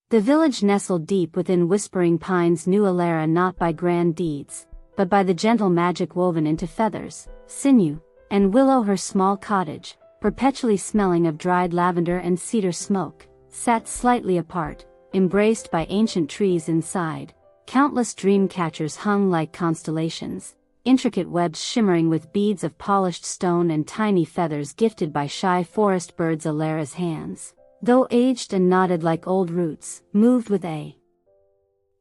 The village nestled deep within whispering pines knew Elara not by grand deeds, but by the gentle magic woven into feathers, sinew, and willow. Her small cottage, perpetually smelling of dried lavender and cedar smoke, sat slightly apart, embraced by ancient trees inside. Countless dream catchers hung like constellations, intricate webs shimmering with beads of polished stone and tiny feathers gifted by shy forest birds. Elara's hands, though aged and knotted like old roots, moved with a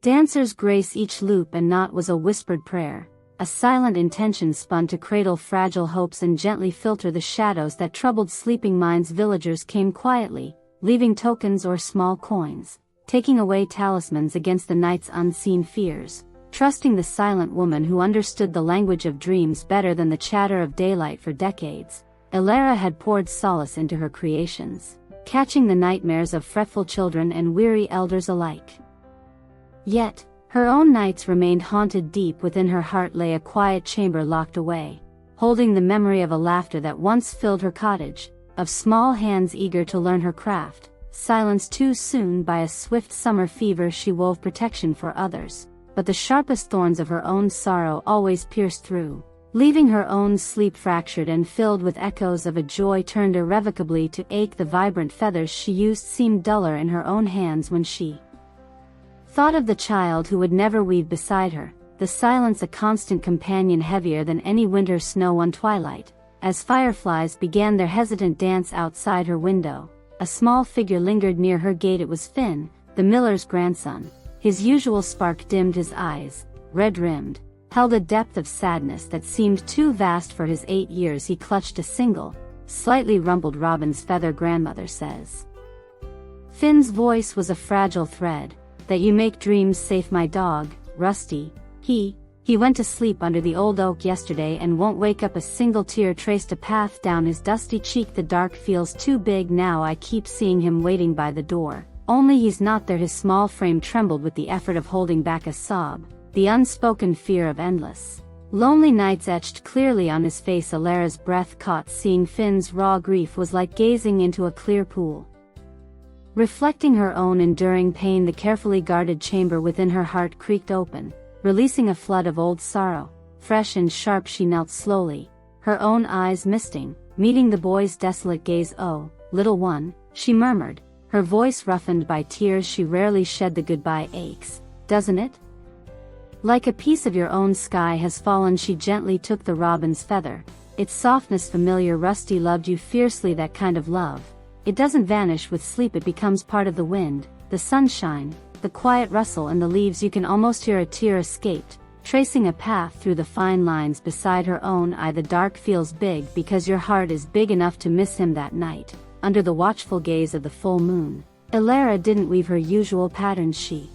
dancer's grace. Each loop and knot was a whispered prayer, a silent intention spun to cradle fragile hopes and gently filter the shadows that troubled sleeping minds. Villagers came quietly, leaving tokens or small coins, taking away talismans against the night's unseen fears, trusting the silent woman who understood the language of dreams better than the chatter of daylight. For decades, Elara had poured solace into her creations, catching the nightmares of fretful children and weary elders alike. Yet, her own nights remained haunted. Deep within her heart lay a quiet chamber locked away, holding the memory of a laughter that once filled her cottage, of small hands eager to learn her craft, silenced too soon by a swift summer fever. She wove protection for others, but the sharpest thorns of her own sorrow always pierced through, leaving her own sleep fractured and filled with echoes of a joy turned irrevocably to ache. The vibrant feathers she used seemed duller in her own hands when she thought of the child who would never weave beside her, the silence a constant companion heavier than any winter snow. One twilight, as fireflies began their hesitant dance outside her window, a small figure lingered near her gate. It was Finn, the miller's grandson. His usual spark dimmed. His eyes, red-rimmed, held a depth of sadness that seemed too vast for his 8 years. He clutched a single, slightly rumpled robin's feather. Grandmother says. Finn's voice was a fragile thread. That you make dreams safe, my dog, Rusty. He went to sleep under the old oak yesterday and won't wake up. A single tear traced a path down his dusty cheek. The dark feels too big now. I keep seeing him waiting by the door, only he's not there. His small frame trembled with the effort of holding back a sob, the unspoken fear of endless, lonely nights etched clearly on his face. Elara's breath caught. Seeing Finn's raw grief was like gazing into a clear pool, reflecting her own enduring pain. The carefully guarded chamber within her heart creaked open, releasing a flood of old sorrow, fresh and sharp. She knelt slowly, her own eyes misting, meeting the boy's desolate gaze. Oh, little one, she murmured, her voice roughened by tears she rarely shed. The goodbye aches, doesn't it? Like a piece of your own sky has fallen. She gently took the robin's feather, its softness familiar. Rusty loved you fiercely. That kind of love, it doesn't vanish with sleep. It becomes part of the wind, the sunshine, the quiet rustle in the leaves. You can almost hear a tear escaped, tracing a path through the fine lines beside her own eye. The dark feels big because your heart is big enough to miss him. That night, under the watchful gaze of the full moon, Elara didn't weave her usual patterns. She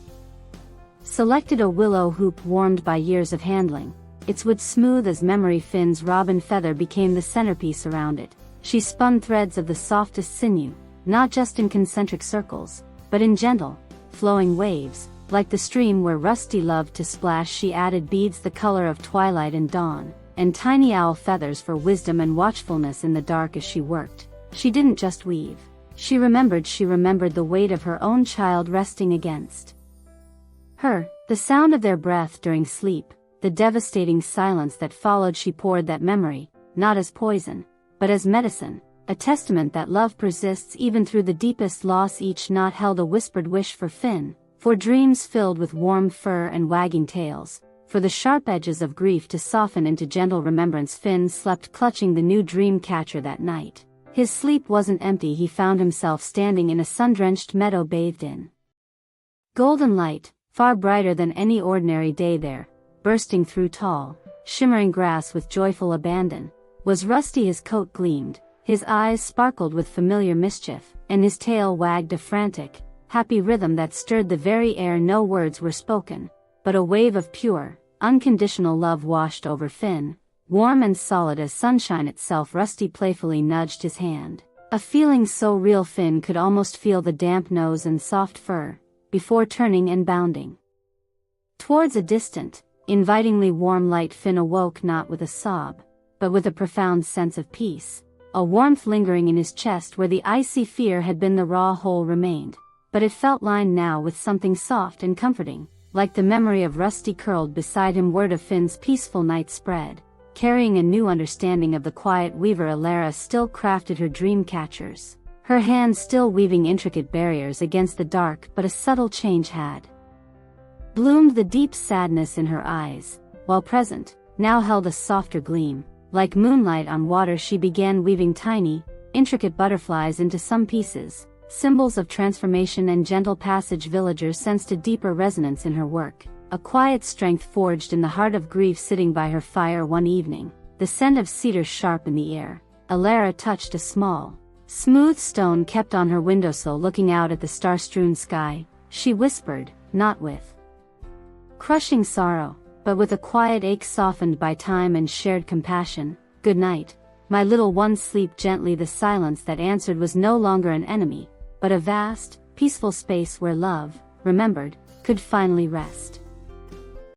selected a willow hoop warmed by years of handling, its wood smooth as memory. Finn's robin feather became the centerpiece. Around it, she spun threads of the softest sinew, not just in concentric circles, but in gentle, flowing waves, like the stream where Rusty loved to splash. She added beads the color of twilight and dawn, and tiny owl feathers for wisdom and watchfulness in the dark. As she worked, she didn't just weave, she remembered the weight of her own child resting against her, the sound of their breath during sleep, the devastating silence that followed. She poured that memory, not as poison, but as medicine, a testament that love persists even through the deepest loss. Each knot held a whispered wish for Finn, for dreams filled with warm fur and wagging tails, for the sharp edges of grief to soften into gentle remembrance. Finn slept clutching the new dream catcher that night. His sleep wasn't empty. He found himself standing in a sun-drenched meadow bathed in golden light, far brighter than any ordinary day. There, bursting through tall, shimmering grass with joyful abandon, was Rusty. His coat gleamed, his eyes sparkled with familiar mischief, and his tail wagged a frantic, happy rhythm that stirred the very air. No words were spoken, but a wave of pure, unconditional love washed over Finn, warm and solid as sunshine itself. Rusty playfully nudged his hand, a feeling so real Finn could almost feel the damp nose and soft fur, before turning and bounding towards a distant, invitingly warm light. Finn awoke not with a sob, but with a profound sense of peace, a warmth lingering in his chest where the icy fear had been. The raw hole remained, but it felt lined now with something soft and comforting, like the memory of Rusty curled beside him word of Finn's peaceful night spread. Carrying a new understanding of the quiet weaver, Elara still crafted her dream catchers, her hands still weaving intricate barriers against the dark, but a subtle change had bloomed. The deep sadness in her eyes, while present, now held a softer gleam. Like moonlight on water, she began weaving tiny, intricate butterflies into some pieces, symbols of transformation and gentle passage. Villagers sensed a deeper resonance in her work, a quiet strength forged in the heart of grief. Sitting by her fire one evening, the scent of cedar sharp in the air, Elara touched a small, smooth stone kept on her windowsill. Looking out at the star-strewn sky, she whispered, not with crushing sorrow, but with a quiet ache softened by time and shared compassion, "Good night, my little one, sleep gently." The silence that answered was no longer an enemy, but a vast, peaceful space where love, remembered, could finally rest.